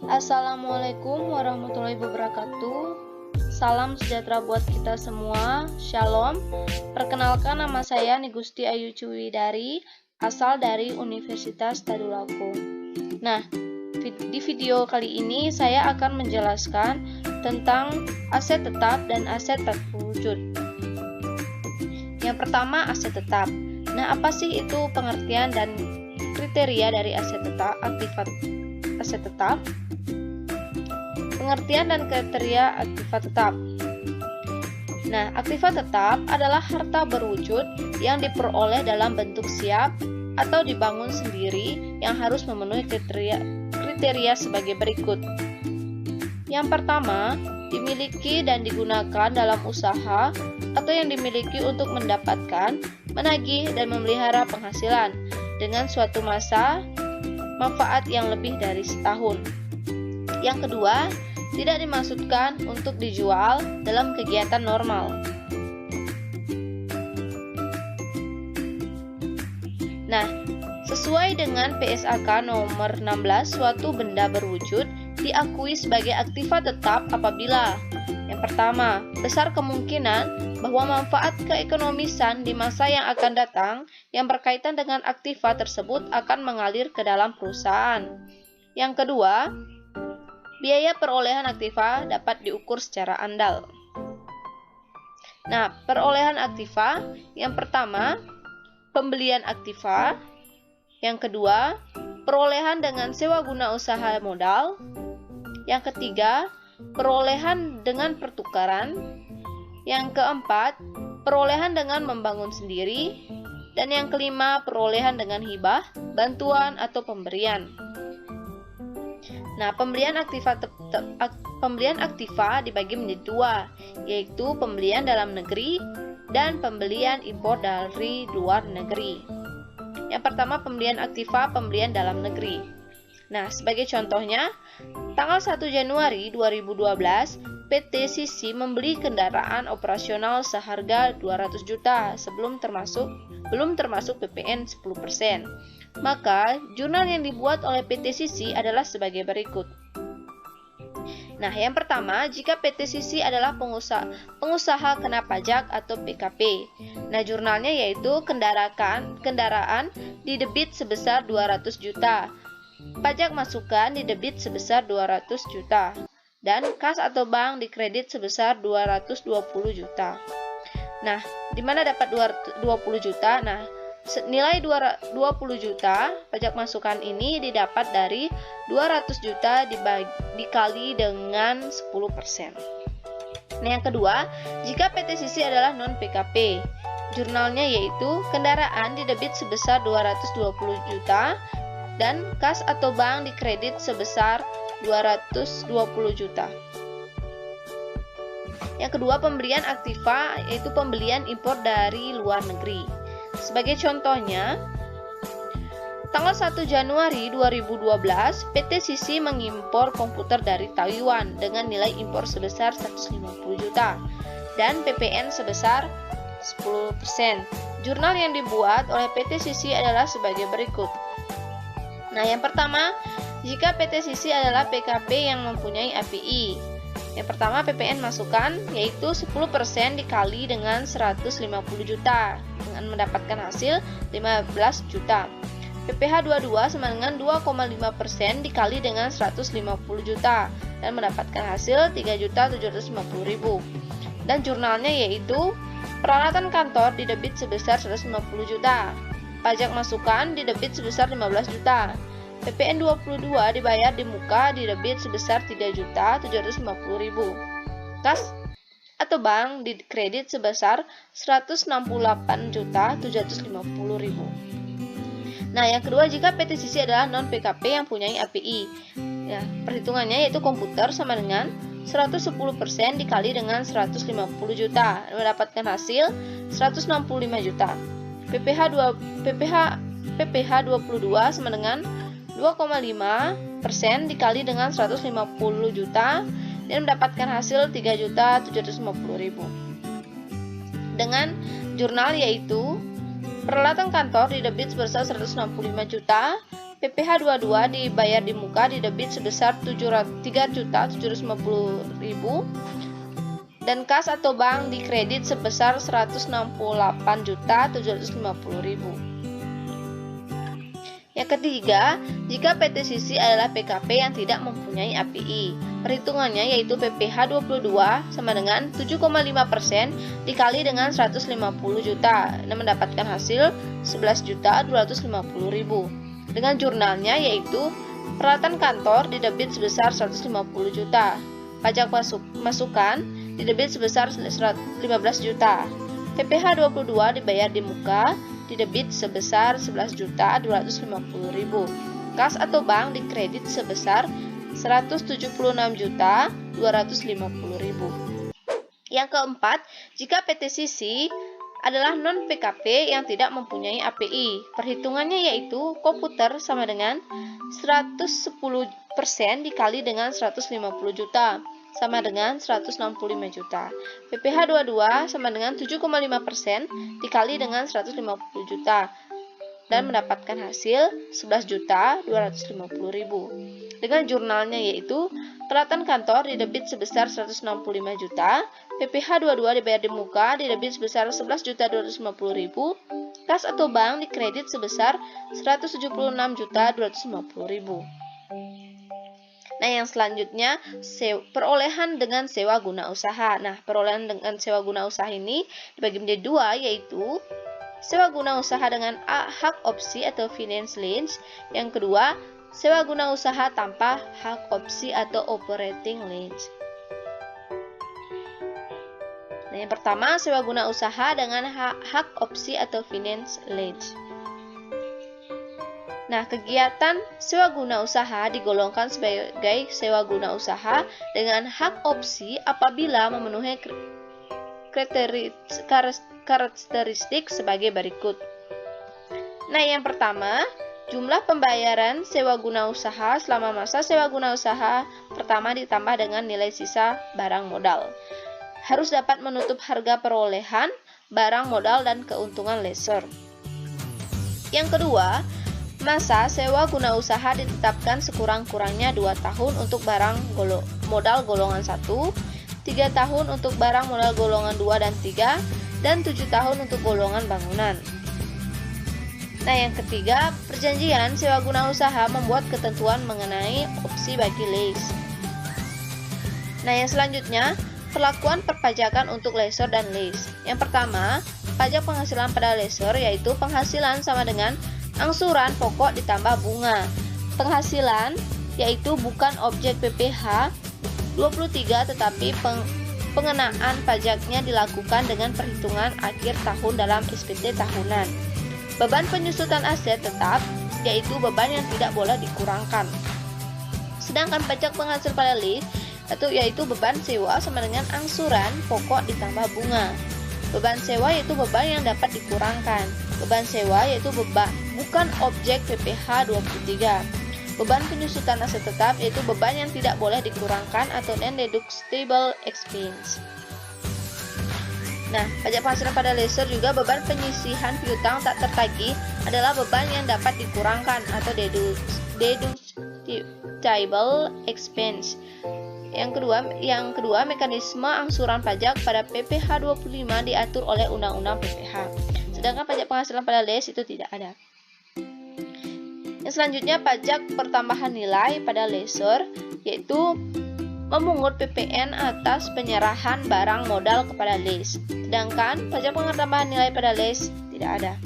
Assalamualaikum warahmatullahi wabarakatuh. Salam sejahtera buat kita semua. Shalom. Perkenalkan, nama saya Nigusti Ayu Cuwidari, asal dari Universitas Tadulako. Nah, di video kali ini saya akan menjelaskan tentang aset tetap dan aset tak berwujud. Yang pertama, aset tetap. Nah, apa sih itu pengertian dan kriteria dari aset tetap, aktifat aset tetap? Pengertian dan kriteria aktiva tetap. Nah, aktiva tetap adalah harta berwujud yang diperoleh dalam bentuk siap atau dibangun sendiri yang harus memenuhi kriteria sebagai berikut. Yang pertama, dimiliki dan digunakan dalam usaha atau yang dimiliki untuk mendapatkan, menagih, dan memelihara penghasilan dengan suatu masa manfaat yang lebih dari setahun. Yang kedua, tidak dimaksudkan untuk dijual dalam kegiatan normal. Nah, sesuai dengan PSAK nomor 16, suatu benda berwujud diakui sebagai aktiva tetap apabila yang pertama, besar kemungkinan bahwa manfaat keekonomisan di masa yang akan datang yang berkaitan dengan aktiva tersebut akan mengalir ke dalam perusahaan. Yang kedua, biaya perolehan aktiva dapat diukur secara andal. Nah, perolehan aktiva yang pertama, pembelian aktiva. Yang kedua, perolehan dengan sewa guna usaha modal. Yang ketiga, perolehan dengan pertukaran. Yang keempat, perolehan dengan membangun sendiri. Dan yang kelima, perolehan dengan hibah, bantuan atau pemberian. Nah, pembelian aktiva dibagi menjadi dua, yaitu pembelian dalam negeri dan pembelian impor dari luar negeri. Yang pertama, pembelian aktiva, pembelian dalam negeri. Nah, sebagai contohnya, tanggal 1 Januari 2012, PT Sisi membeli kendaraan operasional seharga 200 juta belum termasuk PPN 10%. Maka, jurnal yang dibuat oleh PT Sisi adalah sebagai berikut. Nah, yang pertama, jika PT Sisi adalah pengusaha kena pajak atau PKP. Nah, jurnalnya yaitu kendaraan didebit sebesar 200 juta. Pajak masukan didebit sebesar 200 juta. Dan kas atau bank dikredit sebesar 220 juta. Nah, di mana dapat 20 juta? Nah, nilai 20 juta pajak masukan ini didapat dari 200 juta dikali dengan 10%. Nah, yang kedua, jika PT Sisi adalah non-PKP, jurnalnya yaitu kendaraan didebit sebesar 220 juta dan kas atau bank dikredit sebesar 220 juta. Yang kedua, pembelian aktiva yaitu pembelian impor dari luar negeri. Sebagai contohnya, tanggal 1 Januari 2012, PT Sisi mengimpor komputer dari Taiwan dengan nilai impor sebesar 150 juta dan PPN sebesar 10%. Jurnal yang dibuat oleh PT Sisi adalah sebagai berikut. Nah, yang pertama, jika PT Sisi adalah PKP yang mempunyai API. Yang pertama, PPN masukan yaitu 10% dikali dengan 150 juta dengan mendapatkan hasil 15 juta. PPh 22 sama dengan 2,5% dikali dengan 150 juta dan mendapatkan hasil 3.750.000. Dan jurnalnya yaitu peralatan kantor didebit sebesar 150 juta. Pajak masukan didebit sebesar 15 juta. PPN 22 dibayar di muka didebit sebesar 3.750.000. Kas atau bank dikredit sebesar 168.750.000. Nah, yang kedua, jika PT Sisi adalah non-PKP yang punya API. Ya, perhitungannya yaitu komputer sama dengan 110% dikali dengan 150 juta mendapatkan hasil 165 juta. PPh 22 sama dengan 2,5% dikali dengan 150 juta dan mendapatkan hasil 3.750.000. Dengan jurnal yaitu peralatan kantor didebit sebesar 165 juta PPh 22 dibayar di muka di debit sebesar 3.750.000 dan kas atau bank di kredit sebesar 168.750.000. Yang ketiga, jika PT Sisi adalah PKP yang tidak mempunyai API, perhitungannya yaitu PPh 22 sama dengan 7,5% dikali dengan 150 juta dan mendapatkan hasil 11.250.000. Dengan jurnalnya yaitu peralatan kantor di debit sebesar 150 juta, pajak masukan di debit sebesar 15 juta, PPh 22 dibayar di muka di debit sebesar 11.250.000, kas atau bank di kredit sebesar 176.250.000. Yang keempat, jika PT Sisi adalah non-PKP yang tidak mempunyai API, perhitungannya yaitu komputer sama dengan 110% dikali dengan 150 juta sama dengan 165 juta. PPh 22 sama dengan 7,5% dikali dengan 150 juta dan mendapatkan hasil 11.250.000. Dengan jurnalnya yaitu peralatan kantor di debit sebesar 165 juta, PPh 22 dibayar di muka di debit sebesar 11.250.000, kas atau bank di kredit sebesar 176.250.000. Nah, yang selanjutnya perolehan dengan sewa guna usaha. Nah, perolehan dengan sewa guna usaha ini dibagi menjadi dua, yaitu sewa guna usaha dengan hak opsi atau finance lease. Yang kedua, sewa guna usaha tanpa hak opsi atau operating lease. Nah, yang pertama, sewa guna usaha dengan hak opsi atau finance lease. Nah, kegiatan sewa guna usaha digolongkan sebagai sewa guna usaha dengan hak opsi apabila memenuhi karakteristik sebagai berikut. Nah, yang pertama, jumlah pembayaran sewa guna usaha selama masa sewa guna usaha pertama ditambah dengan nilai sisa barang modal. Harus dapat menutup harga perolehan, barang modal, dan keuntungan lessor. Yang kedua, masa sewa guna usaha ditetapkan sekurang-kurangnya 2 tahun untuk barang modal golongan 1, 3 tahun untuk barang modal golongan 2 dan 3, dan 7 tahun untuk golongan bangunan. Nah, yang ketiga, perjanjian sewa guna usaha membuat ketentuan mengenai opsi bagi lease. Nah, yang selanjutnya, perlakuan perpajakan untuk lessor dan lease. Yang pertama, pajak penghasilan pada lessor yaitu penghasilan sama dengan angsuran pokok ditambah bunga. Penghasilan yaitu bukan objek PPh 23 tetapi pengenaan pajaknya dilakukan dengan perhitungan akhir tahun dalam SPT tahunan. Beban penyusutan aset tetap yaitu beban yang tidak boleh dikurangkan. Sedangkan pajak penghasil pada lease yaitu beban sewa sama dengan angsuran pokok ditambah bunga. Beban sewa yaitu beban yang dapat dikurangkan. Beban sewa yaitu bukan objek PPh 23. Beban penyusutan aset tetap yaitu beban yang tidak boleh dikurangkan atau non-deductible expense. Nah, pajak penghasilan pada lessor juga beban penyisihan piutang tak tertagih adalah beban yang dapat dikurangkan atau deductible expense. Yang kedua, mekanisme angsuran pajak pada PPh 25 diatur oleh Undang-Undang PPh. Sedangkan pajak penghasilan pada lease itu tidak ada. Yang selanjutnya, pajak pertambahan nilai pada lessor yaitu memungut PPN atas penyerahan barang modal kepada lease. Sedangkan pajak pertambahan nilai pada lease tidak ada.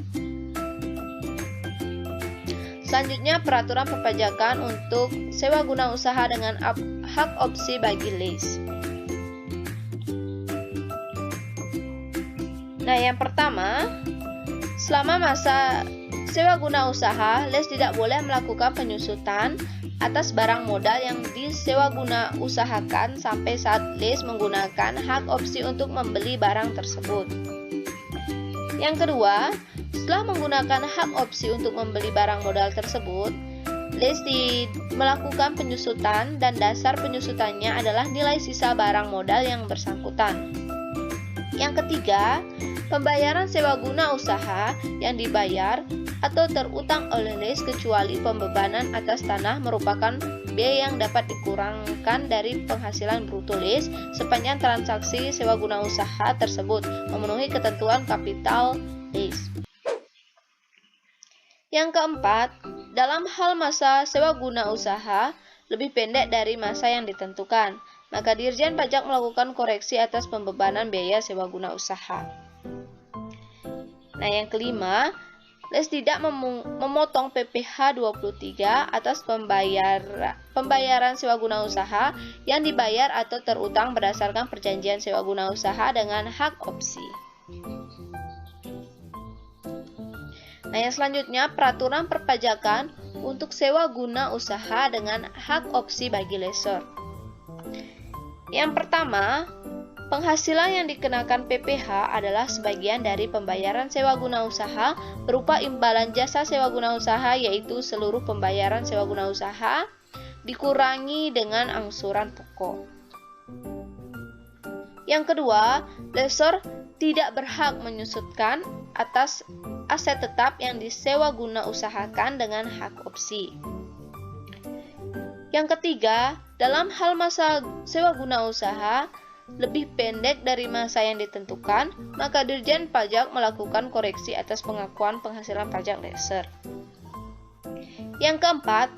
Selanjutnya, peraturan perpajakan untuk sewa guna usaha dengan hak opsi bagi lease. Nah, yang pertama, selama masa sewa guna usaha, lease tidak boleh melakukan penyusutan atas barang modal yang disewa guna usahakan sampai saat lease menggunakan hak opsi untuk membeli barang tersebut. Yang kedua, setelah menggunakan hak opsi untuk membeli barang modal tersebut, lease melakukan penyusutan dan dasar penyusutannya adalah nilai sisa barang modal yang bersangkutan. Yang ketiga, pembayaran sewa guna usaha yang dibayar atau terutang oleh lease kecuali pembebanan atas tanah merupakan biaya yang dapat dikurangkan dari penghasilan bruto lease sepanjang transaksi sewa guna usaha tersebut memenuhi ketentuan kapital lease. Yang keempat, dalam hal masa sewa guna usaha lebih pendek dari masa yang ditentukan, maka Dirjen Pajak melakukan koreksi atas pembebanan biaya sewa guna usaha. Nah, yang kelima, lease tidak memotong PPh 23 atas pembayaran sewa guna usaha yang dibayar atau terutang berdasarkan perjanjian sewa guna usaha dengan hak opsi. Nah, yang selanjutnya, peraturan perpajakan untuk sewa guna usaha dengan hak opsi bagi lessor. Yang pertama, penghasilan yang dikenakan PPh adalah sebagian dari pembayaran sewa guna usaha berupa imbalan jasa sewa guna usaha, yaitu seluruh pembayaran sewa guna usaha dikurangi dengan angsuran pokok. Yang kedua, lessor tidak berhak menyusutkan atas aset tetap yang disewa guna usahakan dengan hak opsi. Yang ketiga, dalam hal masa sewa guna usaha lebih pendek dari masa yang ditentukan, maka Dirjen Pajak melakukan koreksi atas pengakuan penghasilan pajak lessor. Yang keempat,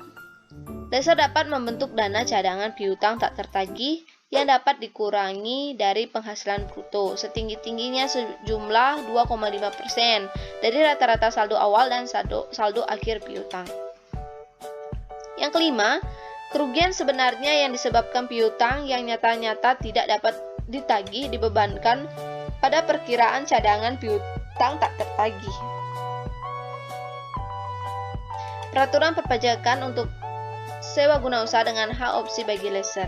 lessor dapat membentuk dana cadangan piutang tak tertagih yang dapat dikurangi dari penghasilan bruto setinggi-tingginya sejumlah 2,5% dari rata-rata saldo awal dan saldo akhir piutang. Yang kelima, kerugian sebenarnya yang disebabkan piutang yang nyata-nyata tidak dapat ditagih dibebankan pada perkiraan cadangan piutang tak tertagih. Peraturan perpajakan untuk sewa guna usaha dengan hak opsi bagi lessor.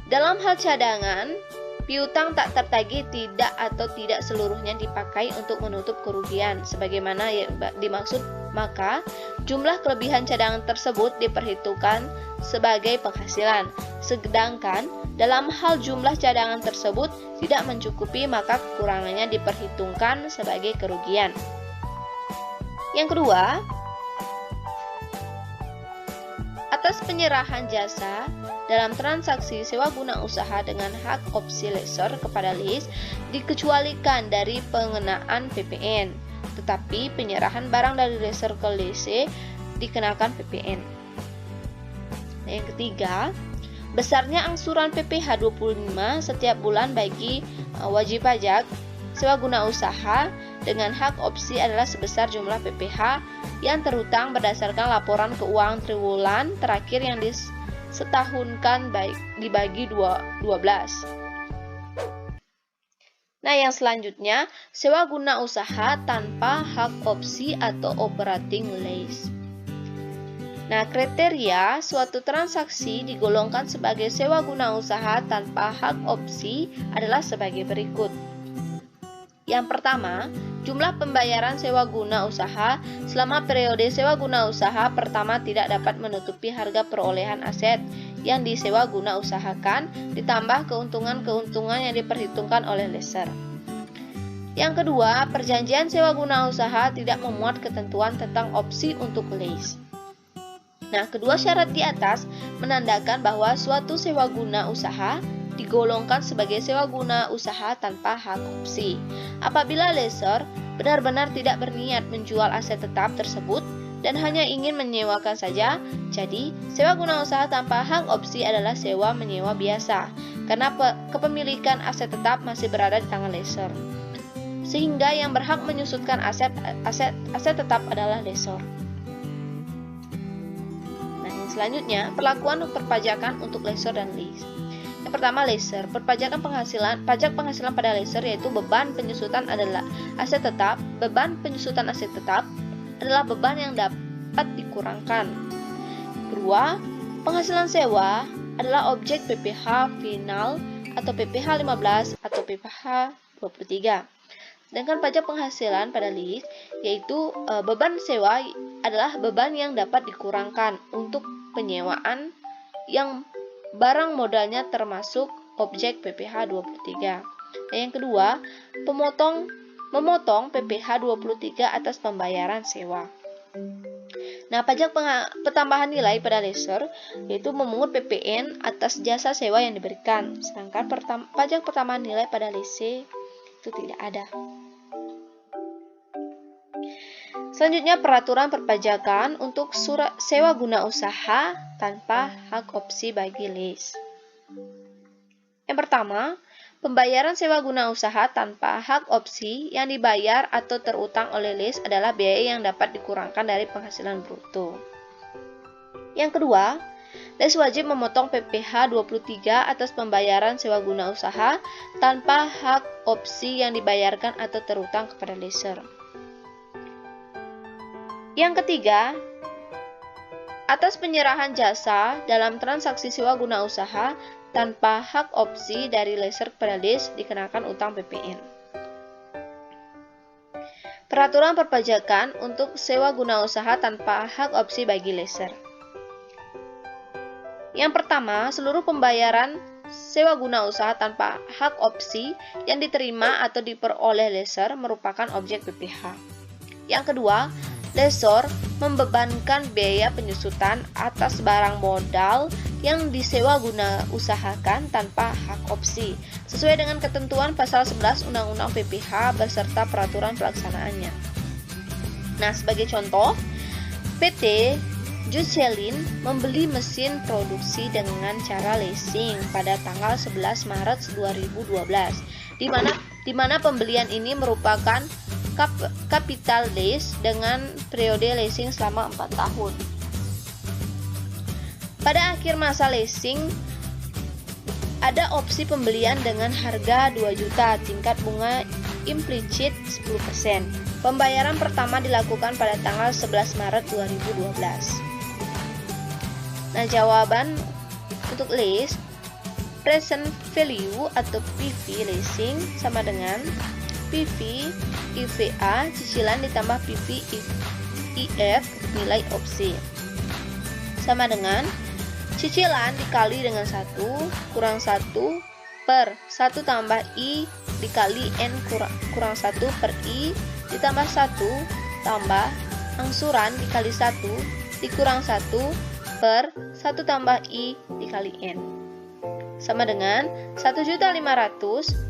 Dalam hal cadangan, piutang tak tertagih tidak seluruhnya dipakai untuk menutup kerugian sebagaimana yang dimaksud, maka jumlah kelebihan cadangan tersebut diperhitungkan sebagai penghasilan. Sedangkan dalam hal jumlah cadangan tersebut tidak mencukupi, maka kekurangannya diperhitungkan sebagai kerugian. Yang kedua, atas penyerahan jasa dalam transaksi sewa guna usaha dengan hak opsi lessor kepada lease dikecualikan dari pengenaan PPN, tetapi penyerahan barang dari lessor ke lease dikenakan PPN. Yang ketiga, besarnya angsuran PPh 25 setiap bulan bagi wajib pajak sewa guna usaha dengan hak opsi adalah sebesar jumlah PPh yang terutang berdasarkan laporan keuangan triwulan terakhir yang disetahunkan dibagi 12. Nah, yang selanjutnya, sewa guna usaha tanpa hak opsi atau operating lease. Nah, kriteria suatu transaksi digolongkan sebagai sewa guna usaha tanpa hak opsi adalah sebagai berikut. Yang pertama, jumlah pembayaran sewa guna usaha selama periode sewa guna usaha pertama tidak dapat menutupi harga perolehan aset yang disewa guna usahakan ditambah keuntungan-keuntungan yang diperhitungkan oleh lessor. Yang kedua, perjanjian sewa guna usaha tidak memuat ketentuan tentang opsi untuk lease. Nah, kedua syarat di atas menandakan bahwa suatu sewa guna usaha digolongkan sebagai sewa guna usaha tanpa hak opsi. Apabila lessor benar-benar tidak berniat menjual aset tetap tersebut dan hanya ingin menyewakan saja, jadi sewa guna usaha tanpa hak opsi adalah sewa menyewa biasa, karena kepemilikan aset tetap masih berada di tangan lessor. Sehingga yang berhak menyusutkan aset tetap adalah lessor. Nah, yang selanjutnya, perlakuan perpajakan untuk lessor dan lease. Yang pertama, lessor. Pajak penghasilan pada lessor yaitu beban penyusutan adalah aset tetap. Beban penyusutan aset tetap adalah beban yang dapat dikurangkan. Kedua, penghasilan sewa adalah objek PPh final atau PPh 15 atau PPh 23. Sedangkan pajak penghasilan pada lease yaitu beban sewa adalah beban yang dapat dikurangkan untuk penyewaan yang barang modalnya termasuk objek PPh 23. Dan yang kedua, memotong PPh 23 atas pembayaran sewa. Nah, pajak pertambahan nilai pada laser yaitu memungut PPN atas jasa sewa yang diberikan, sedangkan pajak pertambahan nilai pada lese itu tidak ada. Selanjutnya, peraturan perpajakan untuk surat sewa guna usaha tanpa hak opsi bagi lease. Yang pertama, pembayaran sewa guna usaha tanpa hak opsi yang dibayar atau terutang oleh lease adalah biaya yang dapat dikurangkan dari penghasilan bruto. Yang kedua, lease wajib memotong PPh 23 atas pembayaran sewa guna usaha tanpa hak opsi yang dibayarkan atau terutang kepada leaser. Yang ketiga, atas penyerahan jasa dalam transaksi sewa guna usaha tanpa hak opsi dari leaser kepada lease dikenakan utang PPN. Peraturan perpajakan untuk sewa guna usaha tanpa hak opsi bagi leaser. Yang pertama, seluruh pembayaran sewa guna usaha tanpa hak opsi yang diterima atau diperoleh leaser merupakan objek PPh. Yang kedua, lessor membebankan biaya penyusutan atas barang modal yang disewa guna usahakan tanpa hak opsi, sesuai dengan ketentuan pasal 11 Undang-Undang PPh beserta peraturan pelaksanaannya. Nah, sebagai contoh, PT Juselin membeli mesin produksi dengan cara leasing pada tanggal 11 Maret 2012, di mana pembelian ini merupakan capital lease dengan periode leasing selama 4 tahun. Pada akhir masa leasing, ada opsi pembelian dengan harga 2 juta, tingkat bunga implicit 10%. Pembayaran pertama dilakukan pada tanggal 11 Maret 2012. Nah, jawaban untuk lease, present value atau PV leasing sama dengan PV IVA cicilan ditambah PV IF nilai opsi, sama dengan cicilan dikali dengan 1 kurang 1 per 1 tambah I dikali N kurang 1 per I ditambah 1 tambah angsuran dikali 1 dikurang 1 per 1 tambah I dikali N, sama dengan 1.500.000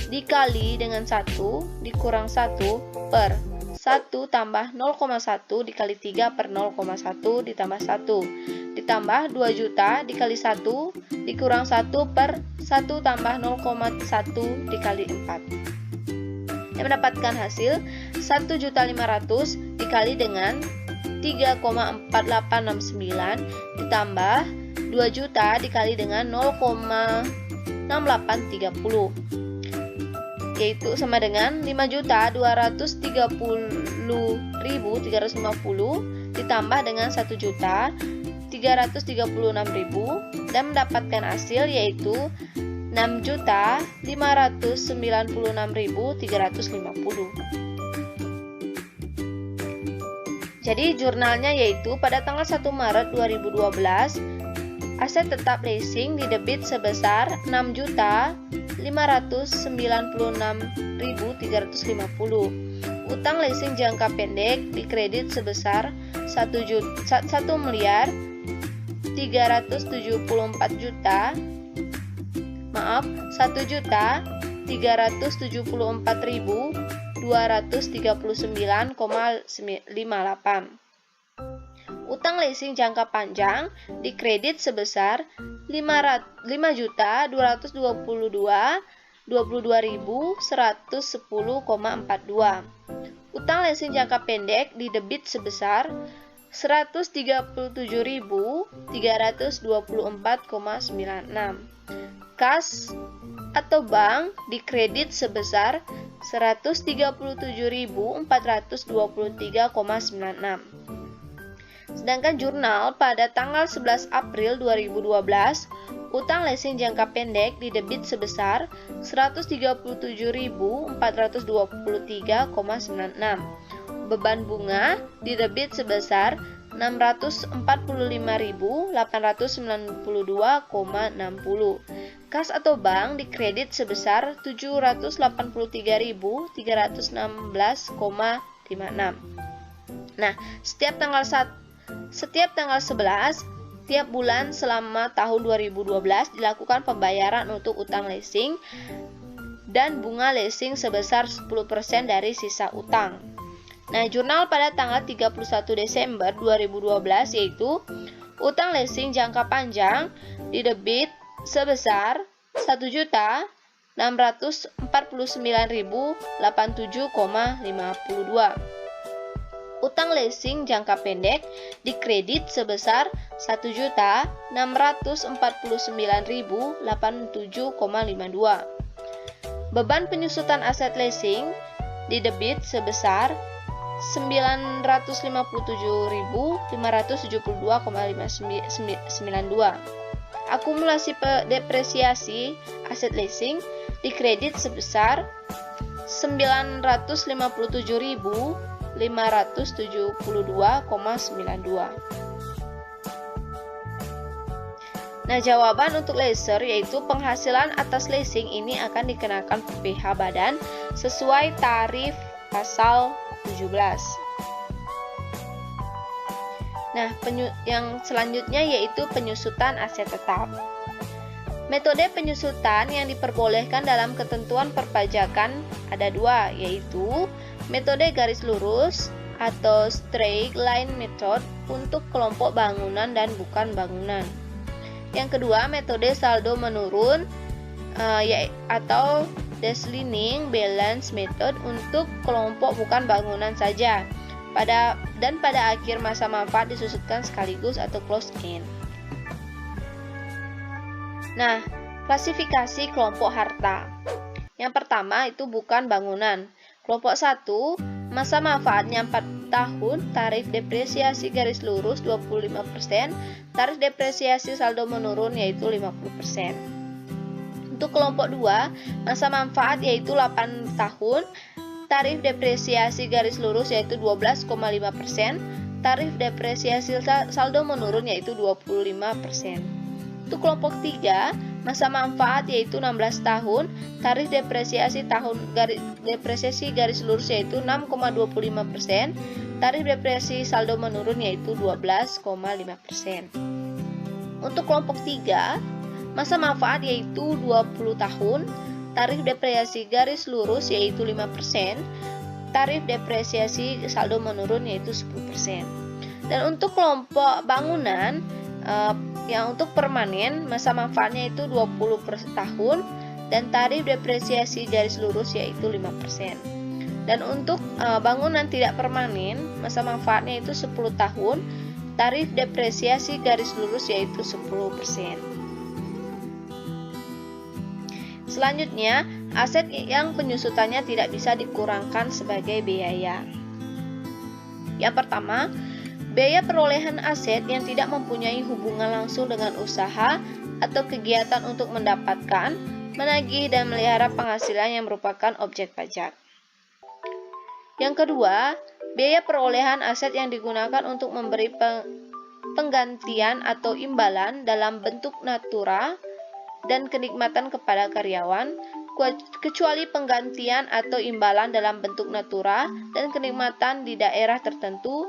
dikali dengan 1 dikurang 1 per 1 tambah 0,1 dikali 3 per 0,1 ditambah 1 ditambah 2 juta dikali 1 dikurang 1 per 1 tambah 0,1 dikali 4, yang mendapatkan hasil 1.500.000 dikali dengan 3,4869 ditambah 2 juta dikali dengan 0,6830, yaitu sama dengan 5.230.350 ditambah dengan 1.336.000 dan mendapatkan hasil yaitu 6.596.350. Jadi jurnalnya yaitu pada tanggal 1 Maret 2012 aset tetap leasing didebit sebesar 6.596.350. Utang leasing jangka pendek dikredit sebesar 1.374.239,58. Utang leasing jangka panjang dikredit sebesar 5.222.110,42. Utang leasing jangka pendek didebit sebesar 137.324,96. Kas atau bank dikredit sebesar 137.423,96. Sedangkan jurnal pada tanggal 11 April 2012, utang leasing jangka pendek didebit sebesar 137.423,96. Beban bunga didebit sebesar 644.892,60. Kas atau bank dikredit sebesar 783.316,56. Nah, setiap tanggal 11 tiap bulan selama tahun 2012 dilakukan pembayaran untuk utang leasing dan bunga leasing sebesar 10% dari sisa utang. Nah, jurnal pada tanggal 31 Desember 2012 yaitu utang leasing jangka panjang didebit sebesar 1.649.087,52. Utang leasing jangka pendek dikredit sebesar 1.649.087,52. Beban penyusutan aset leasing didebit sebesar 957.572,92. Akumulasi depresiasi aset leasing dikredit sebesar 957.572,92. Nah, jawaban untuk leaser yaitu penghasilan atas leasing ini akan dikenakan PPh badan sesuai tarif pasal 17. Nah, yang selanjutnya yaitu penyusutan aset tetap. Metode penyusutan yang diperbolehkan dalam ketentuan perpajakan ada dua, yaitu metode garis lurus atau straight line method untuk kelompok bangunan dan bukan bangunan. Yang kedua, metode saldo menurun atau declining balance method untuk kelompok bukan bangunan saja. Pada akhir masa manfaat disusutkan sekaligus atau close end. Nah, klasifikasi kelompok harta. Yang pertama itu bukan bangunan. Kelompok 1, masa manfaatnya 4 tahun, tarif depresiasi garis lurus 25%, tarif depresiasi saldo menurun yaitu 50%. Untuk kelompok 2, masa manfaat yaitu 8 tahun, tarif depresiasi garis lurus yaitu 12,5%, tarif depresiasi saldo menurun yaitu 25%. Untuk kelompok 3, masa manfaat yaitu 16 tahun, tarif depresiasi garis lurus yaitu 6,25%, tarif depresiasi saldo menurun yaitu 12,5%. Untuk kelompok 3, masa manfaat yaitu 20 tahun, tarif depresiasi garis lurus yaitu 5%, tarif depresiasi saldo menurun yaitu 10%. Dan untuk kelompok bangunan yang untuk permanen masa manfaatnya itu 20 tahun dan tarif depresiasi garis lurus yaitu 5%. Dan untuk bangunan tidak permanen masa manfaatnya itu 10 tahun, tarif depresiasi garis lurus yaitu 10%. Selanjutnya, aset yang penyusutannya tidak bisa dikurangkan sebagai biaya. Yang pertama, biaya perolehan aset yang tidak mempunyai hubungan langsung dengan usaha atau kegiatan untuk mendapatkan, menagih, dan melihara penghasilan yang merupakan objek pajak. Yang kedua, biaya perolehan aset yang digunakan untuk memberi penggantian atau imbalan dalam bentuk natura dan kenikmatan kepada karyawan, kecuali penggantian atau imbalan dalam bentuk natura dan kenikmatan di daerah tertentu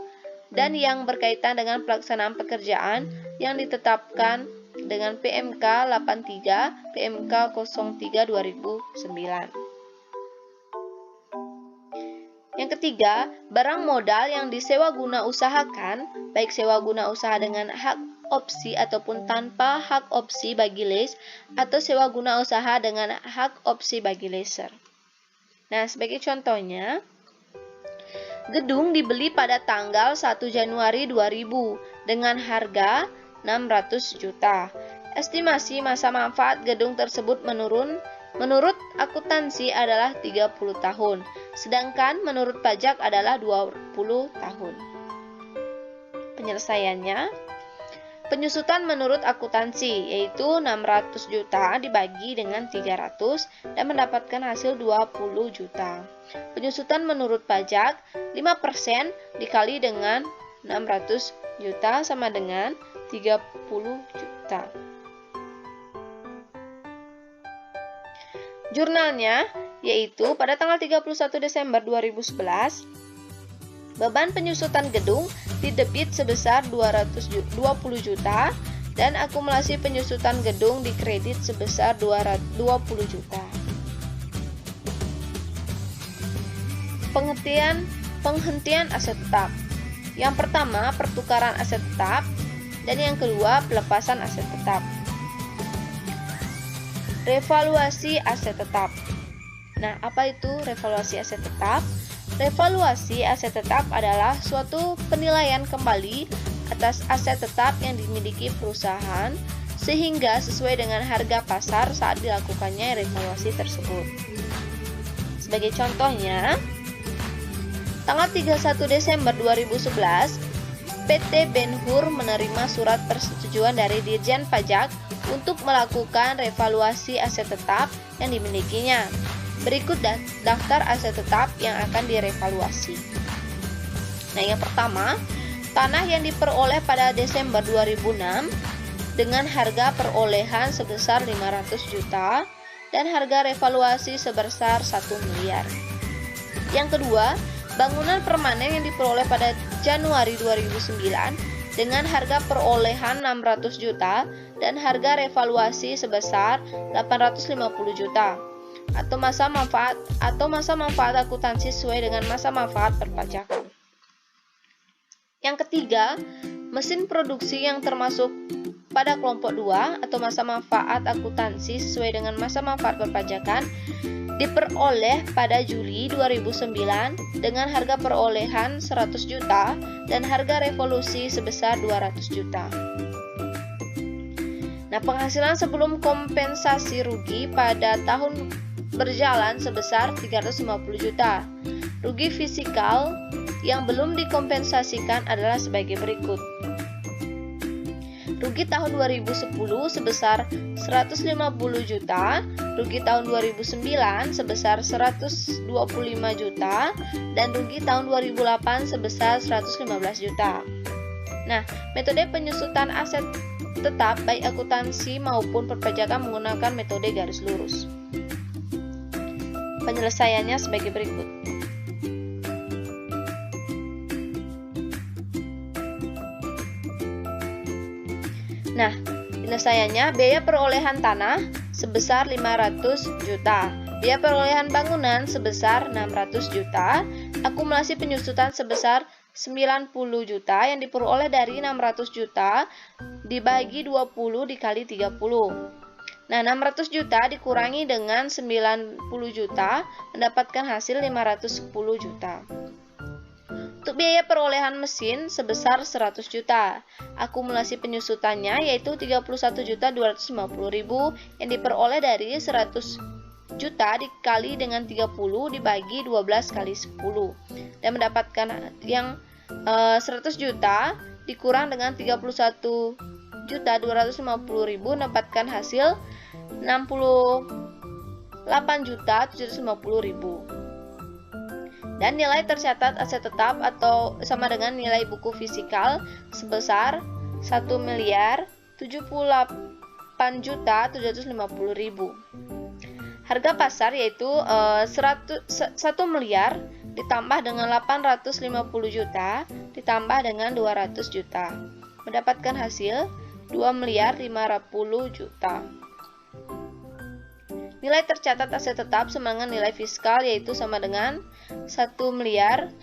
dan yang berkaitan dengan pelaksanaan pekerjaan yang ditetapkan dengan PMK 83 PMK 03 2009. Yang ketiga, barang modal yang disewa guna usahakan, baik sewa guna usaha dengan hak opsi ataupun tanpa hak opsi bagi lease, atau sewa guna usaha dengan hak opsi bagi leaser. Nah, sebagai contohnya, gedung dibeli pada tanggal 1 Januari 2000 dengan harga 600 juta. Estimasi masa manfaat gedung tersebut menurut akuntansi adalah 30 tahun, sedangkan menurut pajak adalah 20 tahun. Penyelesaiannya, penyusutan menurut akuntansi yaitu 600 juta dibagi dengan 300 dan mendapatkan hasil 20 juta. Penyusutan menurut pajak 5% dikali dengan 600 juta sama dengan 30 juta. Jurnalnya yaitu pada tanggal 31 Desember 2011 Beban penyusutan gedung di debit sebesar 220 juta dan akumulasi penyusutan gedung di kredit sebesar 20 juta. Penghentian aset tetap. Yang pertama, pertukaran aset tetap, dan yang kedua, pelepasan aset tetap. Revaluasi aset tetap. Nah, apa itu revaluasi aset tetap? Revaluasi aset tetap adalah suatu penilaian kembali atas aset tetap yang dimiliki perusahaan sehingga sesuai dengan harga pasar saat dilakukannya revaluasi tersebut. Sebagai contohnya, tanggal 31 Desember 2011, PT Ben-Hur menerima surat persetujuan dari Dirjen Pajak untuk melakukan revaluasi aset tetap yang dimilikinya. Berikut daftar aset tetap yang akan direvaluasi. Nah, yang pertama, tanah yang diperoleh pada Desember 2006 dengan harga perolehan sebesar 500 juta dan harga revaluasi sebesar 1 miliar. Yang kedua, bangunan permanen yang diperoleh pada Januari 2009 dengan harga perolehan 600 juta dan harga revaluasi sebesar 850 juta atau masa manfaat akuntansi sesuai dengan masa manfaat perpajakan. Yang ketiga, mesin produksi yang termasuk pada kelompok 2 atau masa manfaat akuntansi sesuai dengan masa manfaat perpajakan diperoleh pada Juli 2009 dengan harga perolehan 100 juta dan harga revolusi sebesar 200 juta. Nah, penghasilan sebelum kompensasi rugi pada tahun berjalan sebesar 350 juta. Rugi fisikal yang belum dikompensasikan adalah sebagai berikut. Rugi tahun 2010 sebesar 150 juta, rugi tahun 2009 sebesar 125 juta, dan rugi tahun 2008 sebesar 115 juta. Nah, metode penyusutan aset tetap baik akuntansi maupun perpajakan menggunakan metode garis lurus. Penyelesaiannya sebagai berikut. Nah, penyelesaiannya biaya perolehan tanah sebesar 500 juta, biaya perolehan bangunan sebesar 600 juta, akumulasi penyusutan sebesar 90 juta yang diperoleh dari 600 juta dibagi 20 dikali 30. Nah, 600 juta dikurangi dengan 90 juta mendapatkan hasil 510 juta. Untuk biaya perolehan mesin sebesar 100 juta. Akumulasi penyusutannya yaitu 31.250.000 yang diperoleh dari 100 juta dikali dengan 30 dibagi 12 kali 10 dan mendapatkan yang 100 juta dikurang dengan 31.250.000 mendapatkan hasil 68.750.000. Dan nilai tercatat aset tetap atau sama dengan nilai buku fisikal sebesar 1.078.750.000. Harga pasar yaitu 1 miliar ditambah dengan 850 juta ditambah dengan 200 juta mendapatkan hasil 2.050.000 juta. Nilai tercatat aset tetap sama dengan nilai fiskal yaitu sama dengan 1.078.750.000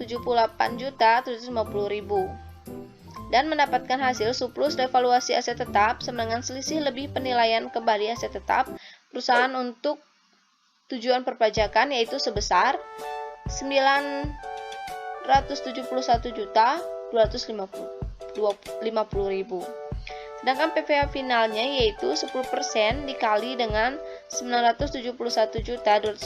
dan mendapatkan hasil surplus revaluasi aset tetap sama dengan selisih lebih penilaian kembali aset tetap perusahaan untuk tujuan perpajakan yaitu sebesar 971.250.000. Sedangkan PVA finalnya yaitu 10% dikali dengan 971.250.000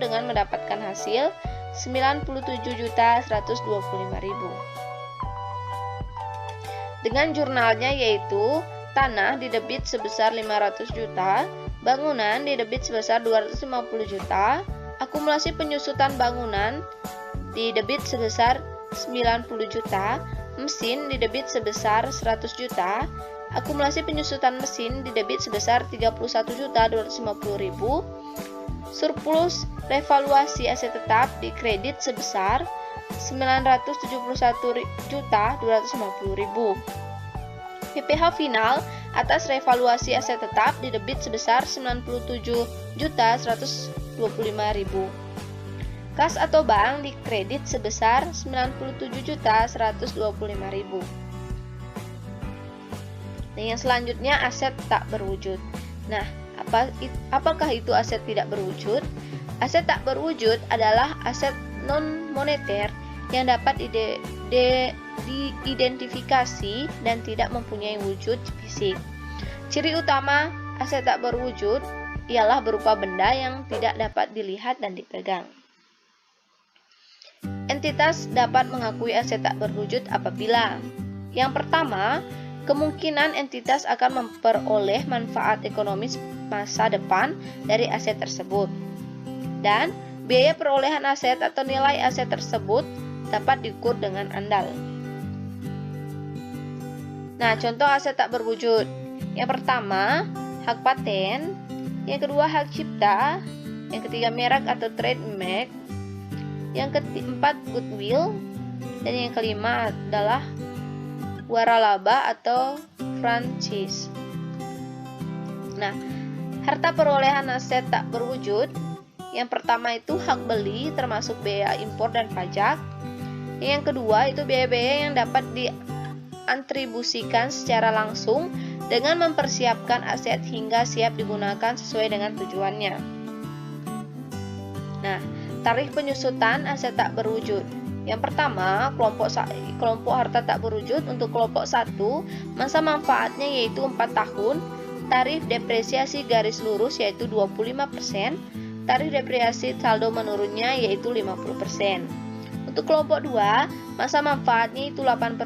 dengan mendapatkan hasil 97.125.000. Dengan jurnalnya yaitu tanah didebit sebesar 500 juta, bangunan didebit sebesar 250 juta, akumulasi penyusutan bangunan didebit sebesar 90 juta, mesin didebit sebesar 100 juta, akumulasi penyusutan mesin didebit sebesar 31.250.000, surplus revaluasi aset tetap dikredit sebesar 971.250.000. PPh final atas revaluasi aset tetap didebit sebesar 97.125.000. Kas atau bank dikredit sebesar 97.125.000. Nah, yang selanjutnya aset tak berwujud. Nah, apakah itu aset tidak berwujud? Aset tak berwujud adalah aset non-moneter yang dapat diidentifikasi dan tidak mempunyai wujud fisik. Ciri utama aset tak berwujud ialah berupa benda yang tidak dapat dilihat dan dipegang. Entitas dapat mengakui aset tak berwujud apabila: yang pertama, kemungkinan entitas akan memperoleh manfaat ekonomis masa depan dari aset tersebut, dan biaya perolehan aset atau nilai aset tersebut dapat diukur dengan andal. Nah, contoh aset tak berwujud. Yang pertama, hak paten. Yang kedua, hak cipta. Yang ketiga, merek atau trademark. Yang keempat, goodwill. Dan yang kelima adalah waralaba atau franchise. Nah, harta perolehan aset tak berwujud. Yang pertama itu hak beli termasuk biaya impor dan pajak. Yang kedua itu biaya-biaya yang dapat diatribusikan secara langsung dengan mempersiapkan aset hingga siap digunakan sesuai dengan tujuannya. Nah, tarikh penyusutan aset tak berwujud. Yang pertama, kelompok harta tak berwujud untuk kelompok 1, masa manfaatnya yaitu 4 tahun, tarif depresiasi garis lurus yaitu 25%, tarif depresiasi saldo menurunnya yaitu 50%. Untuk kelompok 2, masa manfaatnya itu 8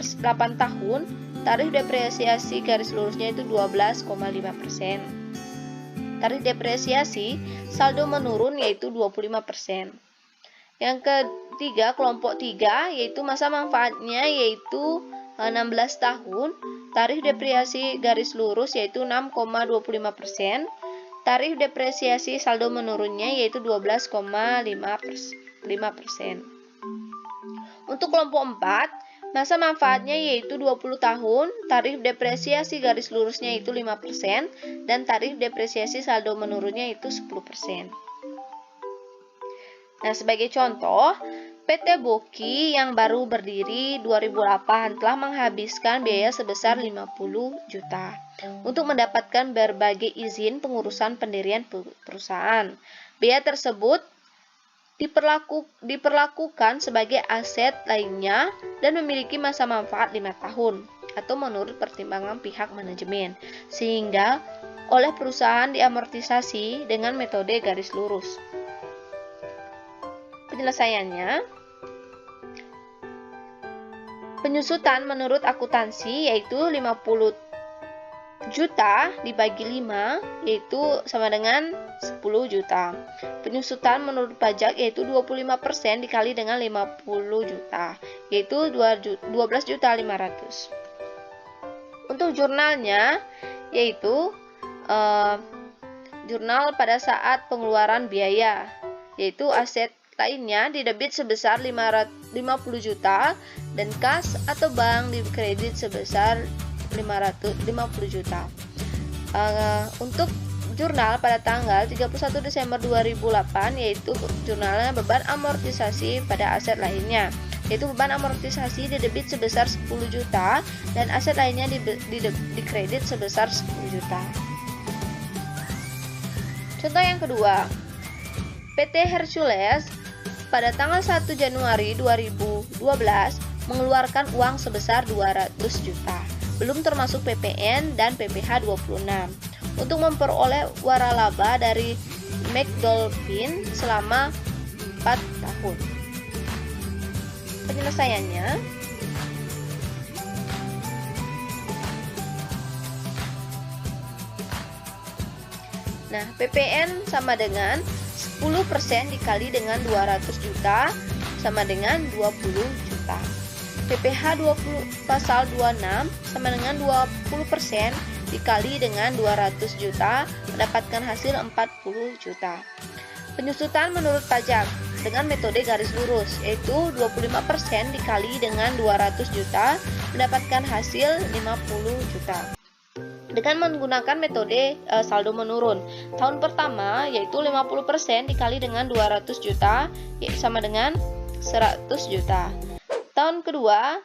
tahun, tarif depresiasi garis lurusnya itu 12,5%. Tarif depresiasi saldo menurun yaitu 25%. Yang ketiga, kelompok 3 yaitu masa manfaatnya yaitu 16 tahun, tarif depresiasi garis lurus yaitu 6,25%, tarif depresiasi saldo menurunnya yaitu 12,5%. Untuk kelompok 4, masa manfaatnya yaitu 20 tahun, tarif depresiasi garis lurusnya itu 5%, dan tarif depresiasi saldo menurunnya itu 10%. Nah, sebagai contoh, PT Boki yang baru berdiri 2008 telah menghabiskan biaya sebesar 50 juta untuk mendapatkan berbagai izin pengurusan pendirian perusahaan. Biaya tersebut diperlakukan sebagai aset lainnya dan memiliki masa manfaat 5 tahun atau menurut pertimbangan pihak manajemen, sehingga oleh perusahaan diamortisasi dengan metode garis lurus. Penyelesaiannya, penyusutan menurut akuntansi yaitu 50 juta dibagi 5 yaitu sama dengan 10 juta. Penyusutan menurut pajak yaitu 25% dikali dengan 50 juta yaitu 12.500.000. Untuk jurnalnya yaitu jurnal pada saat pengeluaran biaya, yaitu aset lainnya didebit sebesar 50 juta dan kas atau bank dikredit sebesar 550 juta. Untuk jurnal pada tanggal 31 Desember 2008 yaitu jurnalnya beban amortisasi pada aset lainnya, yaitu beban amortisasi didebit sebesar 10 juta dan aset lainnya dikredit sebesar 10 juta. Contoh yang kedua, PT Hercules pada tanggal 1 Januari 2012 mengeluarkan uang sebesar 200 juta, belum termasuk PPN dan PPh 26, untuk memperoleh waralaba dari McDolphin selama 4 tahun. Penyelesaiannya, nah, PPN sama dengan 10% dikali dengan 200 juta sama dengan 20 juta. PPh 20 pasal 26 sama dengan 20% dikali dengan 200 juta mendapatkan hasil 40 juta. Penyusutan menurut pajak dengan metode garis lurus, yaitu 25% dikali dengan 200 juta mendapatkan hasil 50 juta. Dengan menggunakan metode saldo menurun, tahun pertama yaitu 50% dikali dengan 200 juta sama dengan 100 juta. Tahun kedua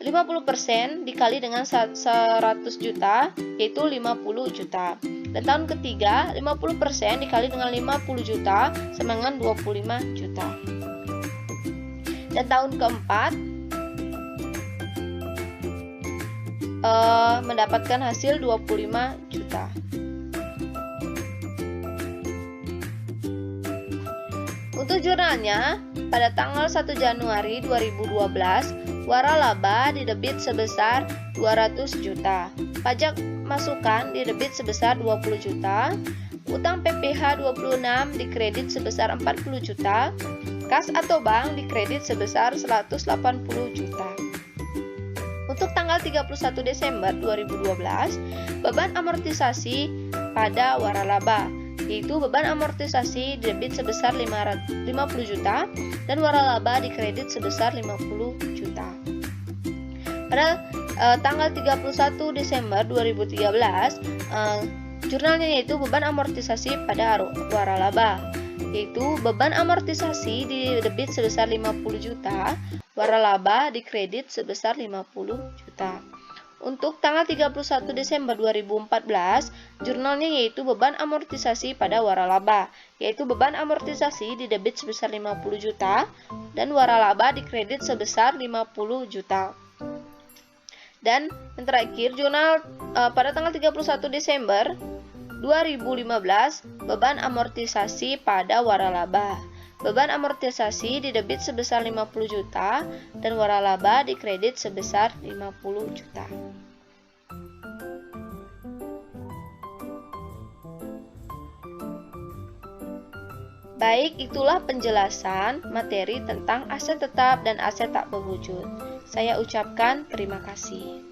50% dikali dengan 100 juta yaitu 50 juta. Dan tahun ketiga 50% dikali dengan 50 juta sama dengan 25 juta. Dan tahun keempat mendapatkan hasil 25 juta. Untuk jurnalnya, pada tanggal 1 Januari 2012, waralaba didebit sebesar 200 juta. Pajak masukan didebit sebesar 20 juta. Utang PPh 26 dikredit sebesar 40 juta. Kas atau bank dikredit sebesar 180 juta. Untuk tanggal 31 Desember 2012, beban amortisasi pada waralaba, yaitu beban amortisasi didebit sebesar 50 juta dan waralaba dikredit sebesar 50 juta. Pada tanggal 31 Desember 2013, jurnalnya yaitu beban amortisasi pada waralaba, yaitu beban amortisasi didebit sebesar 50 juta, waralaba dikredit sebesar 50 juta. Untuk tanggal 31 Desember 2014, jurnalnya yaitu beban amortisasi pada waralaba, yaitu beban amortisasi didebit sebesar 50 juta dan waralaba dikredit sebesar 50 juta. Dan yang terakhir, jurnal pada tanggal 31 Desember 2015, beban amortisasi pada waralaba. Beban amortisasi didebit sebesar 50 juta dan waralaba dikredit sebesar 50 juta. Baik, itulah penjelasan materi tentang aset tetap dan aset tak berwujud. Saya ucapkan terima kasih.